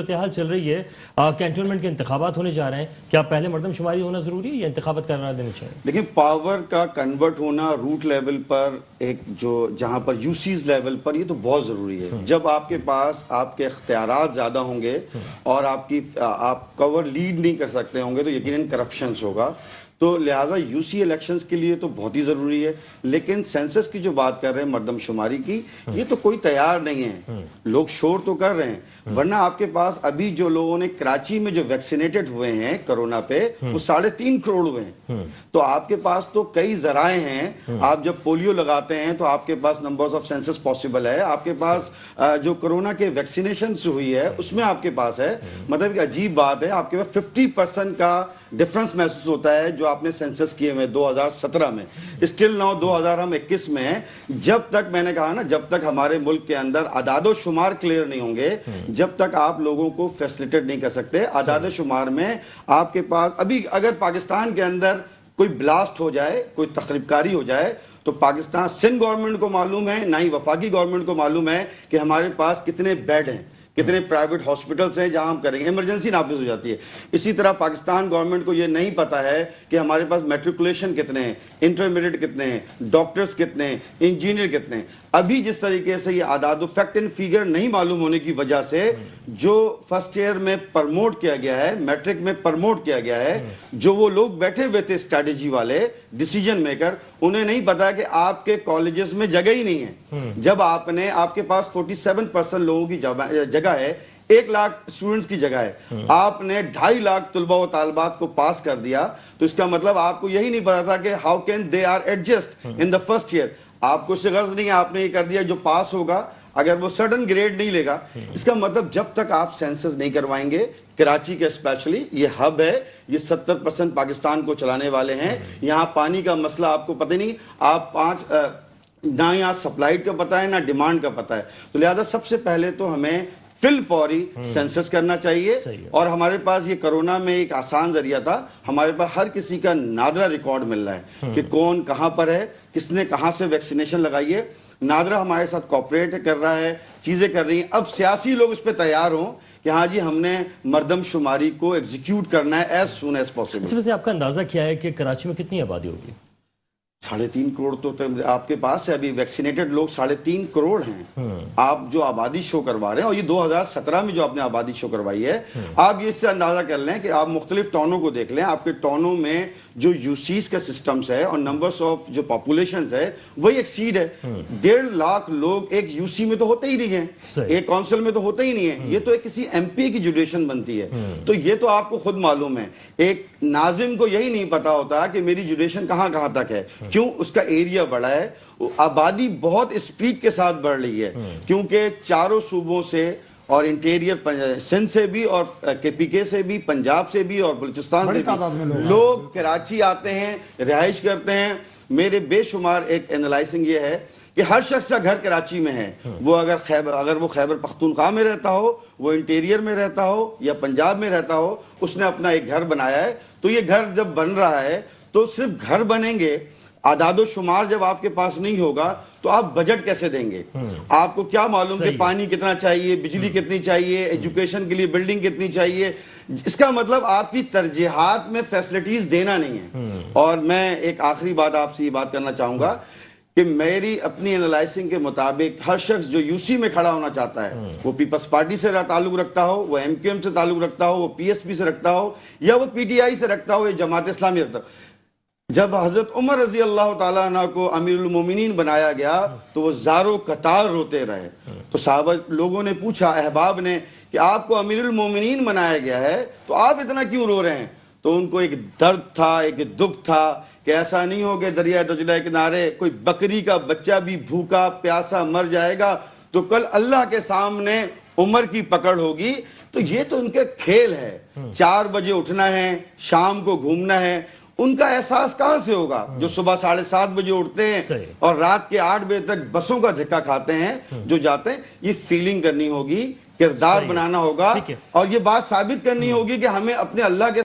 صورتحال چل رہی ہے، کینٹونمنٹ کے انتخابات ہونے جا رہے ہیں، کیا پہلے مردم شماری ہونا ضروری ہے یا انتخابات قرار دینے چاہیے؟ دیکھیں، پاور کا کنورٹ ہونا روٹ لیول پر ایک جو جہاں پر یوسیز لیول پر، یہ تو بہت ضروری ہے. جب آپ کے پاس آپ کے اختیارات زیادہ ہوں گے اور آپ کور لیڈ نہیں کر سکتے ہوں گے تو یقیناً کرپشنز ہوگا. تو لہٰذا یو سی الیکشنز کے لیے تو بہت ہی ضروری ہے. لیکن سینسس کی جو بات کر رہے ہیں مردم شماری کی، یہ تو کوئی تیار نہیں ہے. لوگ شور تو کر رہے ہیں، ورنہ آپ کے پاس ابھی جو لوگوں نے کراچی میں جو ویکسینیٹڈ ہوئے ہیں کرونا پہ، وہ 3.5 کروڑ ہوئے ہیں. تو آپ کے پاس تو کئی ذرائع ہیں. آپ جب پولیو لگاتے ہیں تو آپ کے پاس نمبرز آف سینسس پاسبل ہے. آپ کے پاس جو کرونا کے ویکسینیشن ہوئی ہے اس میں آپ کے پاس ہے. مطلب ایک عجیب بات ہے، آپ کے پاس 50% کا ڈفرنس محسوس ہوتا ہے جو آپ نے سینسس کیے ہوئے 2017 میں. اسٹل ناؤ 2021 میں، جب تک میں نے کہا نا، جب تک ہمارے ملک کے اندر اعداد و شمار کلیئر نہیں ہوں گے، جب تک آپ لوگوں کو فیسلیٹیٹ نہیں کر سکتے. اعداد و شمار میں آپ کے پاس ابھی اگر پاکستان کے اندر کوئی بلاسٹ ہو جائے، کوئی تخریب کاری ہو جائے، تو پاکستان سندھ گورنمنٹ کو معلوم ہے، نہ ہی وفاقی گورنمنٹ کو معلوم ہے کہ ہمارے پاس کتنے بیڈ ہیں، کتنے پرائیویٹ ہاسپٹلز ہیں جہاں ہم کریں گے. ایمرجنسی نافذ ہو جاتی ہے. اسی طرح پاکستان گورنمنٹ کو یہ نہیں پتا ہے کہ ہمارے پاس میٹریکولیشن کتنے ہیں، انٹرمیڈیٹ کتنے ہیں، ڈاکٹرز کتنے ہیں، انجینئر کتنے ہیں. ابھی جس طریقے سے یہ اعداد و فیکٹ اینڈ فیگر نہیں معلوم ہونے کی وجہ سے جو فرسٹ ایئر میں پرموٹ کیا گیا ہے، میٹرک میں پرموٹ کیا گیا ہے، جو وہ لوگ بیٹھے ہوئے تھے اسٹریٹجی والے ڈیسیجن میکر، انہیں نہیں پتا کہ آپ کے کالجز میں جگہ ہی نہیں ہے. جب آپ کے پاس 47% لوگوں کی جگہ ہے، 1 لاکھ اسٹوڈنٹس کی جگہ ہے، آپ نے 2.5 لاکھ طلبہ و طالبات کو پاس کر دیا، تو اس کا مطلب آپ کو یہی نہیں پتا تھا کہ how can they are adjust in the first year. آپ کو اس سے غرض نہیں ہے، آپ نے یہ کر دیا جو پاس ہوگا اگر وہ سڈن گریڈ نہیں لے گا. اس کا مطلب جب تک آپ سینسس نہیں کروائیں گے، کراچی کے اسپیشلی یہ ہب ہے، یہ 70% پاکستان کو چلانے والے ہیں. یہاں پانی کا مسئلہ آپ کو پتہ نہیں، آپ نہ یہاں سپلائی کا پتہ ہے نہ ڈیمانڈ کا پتہ ہے. تو لہذا سب سے پہلے تو ہمیں فل فوری سینسس کرنا چاہیے. اور ہمارے پاس یہ کرونا میں ایک آسان ذریعہ تھا، ہمارے پاس ہر کسی کا نادرہ ریکارڈ مل رہا ہے کہ کون کہاں پر ہے، کس نے کہاں سے ویکسینیشن لگائی ہے. نادرہ ہمارے ساتھ کوپریٹ کر رہا ہے، چیزیں کر رہی ہیں. اب سیاسی لوگ اس پہ تیار ہوں کہ ہاں جی ہم نے مردم شماری کو ایگزیکیوٹ کرنا ہے ایز سون ایز پاسبل. اس وجہ سے آپ کا اندازہ کیا ہے کہ کراچی میں کتنی آبادی ہوگی؟ 3.5 کروڑ تو آپ کے پاس ہے. ابھی ویکسینیٹڈ لوگ 3.5 کروڑ ہیں. آپ جو آبادی شو کروا رہے ہیں، اور یہ 2017 میں جو آپ نے آبادی شو کروائی ہے، آپ یہ اس سے اندازہ کر لیں کہ آپ مختلف ٹاؤنوں کو دیکھ لیں. آپ کے ٹاؤنوں میں جو یوسیز کا سسٹمز ہے اور نمبرز آف جو پاپولیشنز ہے وہی ایکسیڈ ہے. 1.5 لاکھ لوگ ایک یوسی میں تو ہوتے ہی نہیں ہیں، ایک کونسل میں تو ہوتے ہی نہیں ہیں. یہ تو کسی ایم پی کی جوڈیشن بنتی ہے. تو یہ تو آپ کو خود معلوم ہے. ایک ناظم کو یہی نہیں پتا ہوتا کہ میری جوڈیشن کہاں کہاں تک ہے. کیوں؟ اس کا ایریا بڑا ہے، آبادی بہت اسپیڈ کے ساتھ بڑھ رہی ہے، کیونکہ چاروں صوبوں سے اور انٹیریئر سندھ سے بھی اور کے پی کے سے بھی، پنجاب سے بھی اور بلوچستان سے بھی لوگ کراچی آتے ہیں، رہائش کرتے ہیں. میرے بے شمار ایک انالائزنگ یہ ہے کہ ہر شخص کا گھر کراچی میں ہے. وہ اگر وہ خیبر پختونخوا میں رہتا ہو، وہ انٹیریئر میں رہتا ہو یا پنجاب میں رہتا ہو، اس نے اپنا ایک گھر بنایا ہے. تو یہ گھر جب بن رہا ہے تو صرف گھر بنیں گے، اعداد و شمار جب آپ کے پاس نہیں ہوگا تو آپ بجٹ کیسے دیں گے؟ آپ کو کیا معلوم کہ پانی کتنا چاہیے، بجلی کتنی چاہیے، ایجوکیشن کے لیے بلڈنگ کتنی چاہیے؟ اس کا مطلب آپ کی ترجیحات میں فیسلٹیز دینا نہیں ہے. اور میں ایک آخری بات آپ سے یہ بات کرنا چاہوں گا کہ میری اپنی انالائزنگ کے مطابق ہر شخص جو یو سی میں کھڑا ہونا چاہتا ہے، وہ پیپلز پارٹی سے تعلق رکھتا ہو، وہ ایم کیو ایم سے تعلق رکھتا ہو، وہ پی ایس پی سے رکھتا ہو، یا وہ پی ٹی آئی سے رکھتا ہو، یا جماعت اسلامی رکھتا ہو. جب حضرت عمر رضی اللہ تعالیٰ عنہ کو امیر المومنین بنایا گیا تو وہ زارو قطار روتے رہے. تو صحابہ لوگوں نے پوچھا، احباب نے، کہ آپ کو امیر المومنین بنایا گیا ہے تو آپ اتنا کیوں رو رہے ہیں؟ تو ان کو ایک درد تھا، ایک دکھ تھا کہ ایسا نہیں ہو کہ دریا دجلہ کے کنارے کوئی بکری کا بچہ بھی بھوکا پیاسا مر جائے گا تو کل اللہ کے سامنے عمر کی پکڑ ہوگی. تو یہ تو ان کے کھیل ہے. 4 بجے اٹھنا ہے، شام کو گھومنا ہے. ان کا احساس کہاں سے ہوگا جو صبح 7:30 بجے اٹھتے ہیں اور رات کے 8 بجے تک بسوں کا دھکا کھاتے ہیں جو جاتے ہیں؟ یہ فیلنگ کرنی ہوگی، کردار بنانا ہوگا، اور یہ بات ثابت کرنی ہوگی کہ ہمیں اپنے اللہ کے